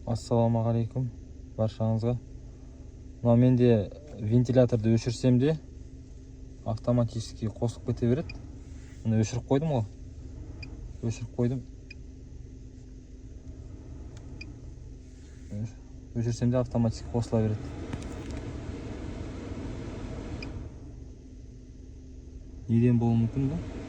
Ассалаумағалейкум баршаңызға. Мына менде вентиляторды өшірсем де автоматически қосып кете береді. Мына өшіріп қойдым ғой. Өшірсем де автоматически қосыла береді. Неден болуы мүмкін бе?